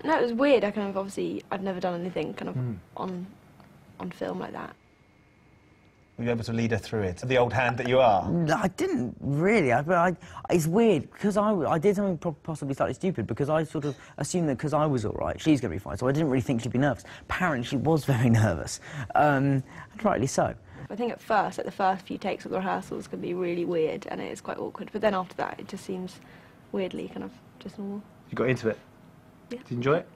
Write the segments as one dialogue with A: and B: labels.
A: No, it was weird. I kind of obviously I'd never done anything kind of on film like that.
B: Were you able to lead her through it? The old hand that you are?
C: No, I didn't really. It's weird, because I did something possibly slightly stupid, because I sort of assumed that because I was all right, she's going to be fine, so I didn't really think she'd be nervous. Apparently, she was very nervous, and rightly so.
A: I think at first, like the first few takes of the rehearsals can be really weird, and it is quite awkward, but then after that, it just seems weirdly kind of just normal.
B: You got into it?
A: Yeah.
B: Did you enjoy it?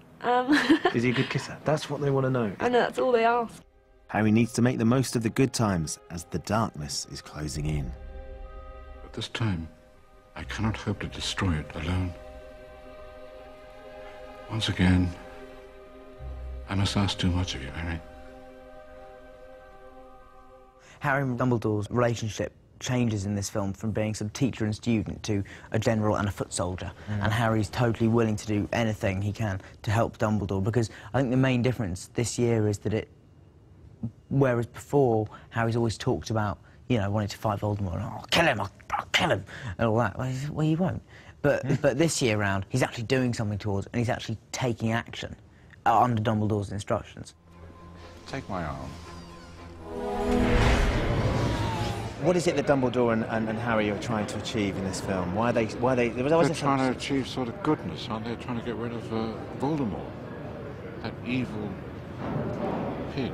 B: Is he a good kisser? That's what they want to know.
A: I know, that's all they ask.
D: Harry needs to make the most of the good times as the darkness is closing in.
E: At this time, I cannot hope to destroy it alone. Once again, I must ask too much of you, Harry.
C: Harry and Dumbledore's relationship changes in this film from being some teacher and student to a general and a foot soldier. And Harry's totally willing to do anything he can to help Dumbledore, because I think the main difference this year is that whereas before, Harry's always talked about, you know, wanting to fight Voldemort, and, I'll kill him, I'll kill him, and all that. Well, you won't. But this year round, he's actually doing something towards it, and he's actually taking action under Dumbledore's instructions.
E: Take my arm.
B: What is it that Dumbledore and Harry are trying to achieve in this film? Why are they...
E: They're trying to achieve sort of goodness, aren't they? Trying to get rid of Voldemort, that evil pig.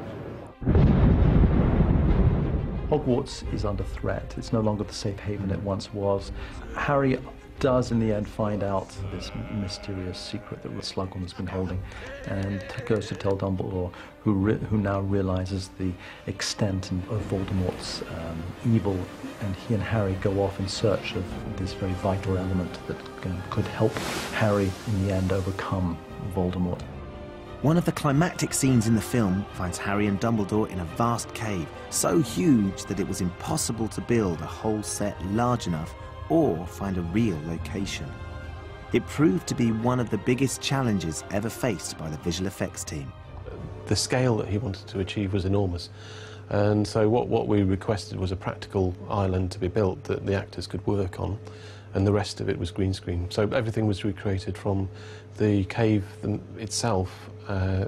F: Hogwarts is under threat. It's no longer the safe haven it once was. Harry does, in the end, find out this mysterious secret that Slughorn has been holding, and goes to tell Dumbledore, who now realizes the extent of Voldemort's evil, and he and Harry go off in search of this very vital element that could help Harry, in the end, overcome Voldemort.
D: One of the climactic scenes in the film finds Harry and Dumbledore in a vast cave, so huge that it was impossible to build a whole set large enough or find a real location. It proved to be one of the biggest challenges ever faced by the visual effects team.
G: The scale that he wanted to achieve was enormous, and so what we requested was a practical island to be built that the actors could work on, and the rest of it was green screen. So everything was recreated, from the cave itself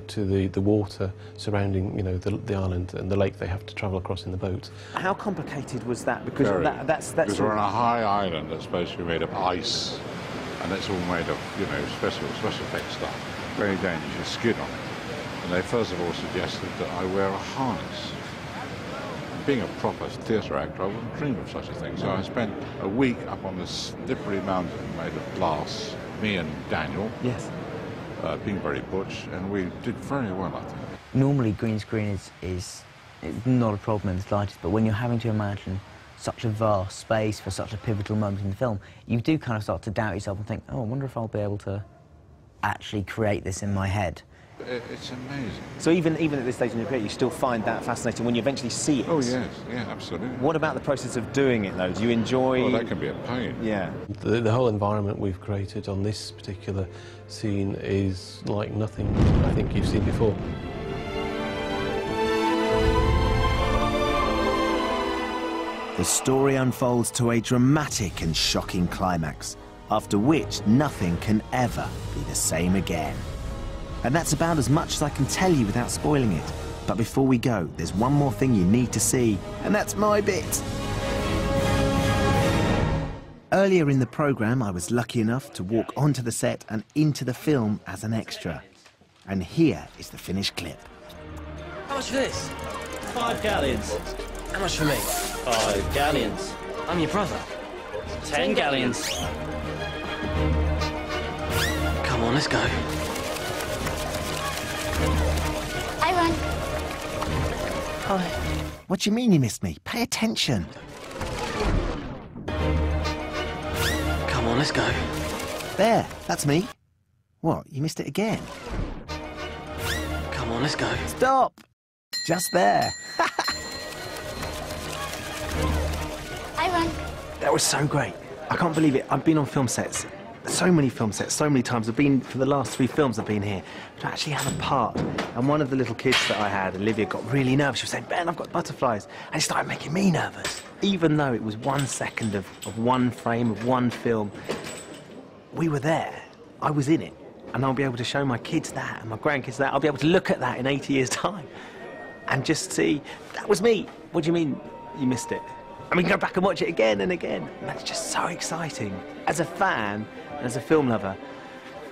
G: to the water surrounding, you know, the island and the lake they have to travel across in the boat.
B: How complicated was that? Because that's
E: because we're on a high island that's supposed to be made of ice, and it's all made of, you know, special effects stuff. Very dangerous, you skid on it. And they first of all suggested that I wear a harness. Being a proper theatre actor, I wouldn't dream of such a thing. So I spent a week up on this slippery mountain made of glass, me and Daniel.
B: Yes.
E: Being very butch, and we did very well, I think.
C: Normally, green screen is not a problem in the slightest, but when you're having to imagine such a vast space for such a pivotal moment in the film, you do kind of start to doubt yourself and think, oh, I wonder if I'll be able to actually create this in my head.
E: It's amazing.
B: So even at this stage in your career, you still find that fascinating when you eventually see it?
E: Oh, yes, yeah, absolutely.
B: What about the process of doing it, though? Do you enjoy...
E: Well, that can be a pain.
B: Yeah.
G: The whole environment we've created on this particular scene is like nothing I think you've seen before.
D: The story unfolds to a dramatic and shocking climax, after which nothing can ever be the same again. And that's about as much as I can tell you without spoiling it. But before we go, there's one more thing you need to see, and that's my bit. Earlier in the programme, I was lucky enough to walk onto the set and into the film as an extra. And here is the finished clip.
H: How much for this? 5 galleons. How much for me? 5 galleons. I'm your brother. 10 galleons. Come on, let's go.
I: Hi, Ron.
D: Hi. What do you mean you missed me? Pay attention.
H: Come on, let's go.
D: There, that's me. What, you missed it again?
H: Come on, let's go.
D: Stop! Just there.
I: Hi, Ron.
B: That was so great. I can't believe it. I've been on film sets, so many film sets, so many times. I've been, for the last 3 films I've been here, to actually have a part. And one of the little kids that I had, Olivia, got really nervous. She was saying, Ben, I've got butterflies. And it started making me nervous. Even though it was 1 second of one frame, of one film, we were there. I was in it. And I'll be able to show my kids that and my grandkids that. I'll be able to look at that in 80 years' time and just see, that was me. What do you mean you missed it? I mean, go back and watch it again and again. And that's just so exciting. As a fan, and as a film lover,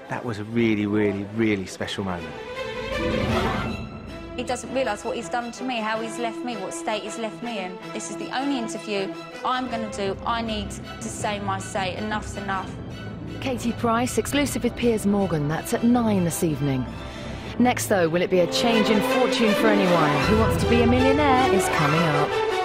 B: that was a really, really, really special moment.
J: He doesn't realise what he's done to me, how he's left me, what state he's left me in. This is the only interview I'm going to do. I need to say my say. Enough's enough.
K: Katie Price, exclusive with Piers Morgan. That's at 9 this evening. Next, though, will it be a change in fortune for anyone? Who Wants to Be a Millionaire is coming up.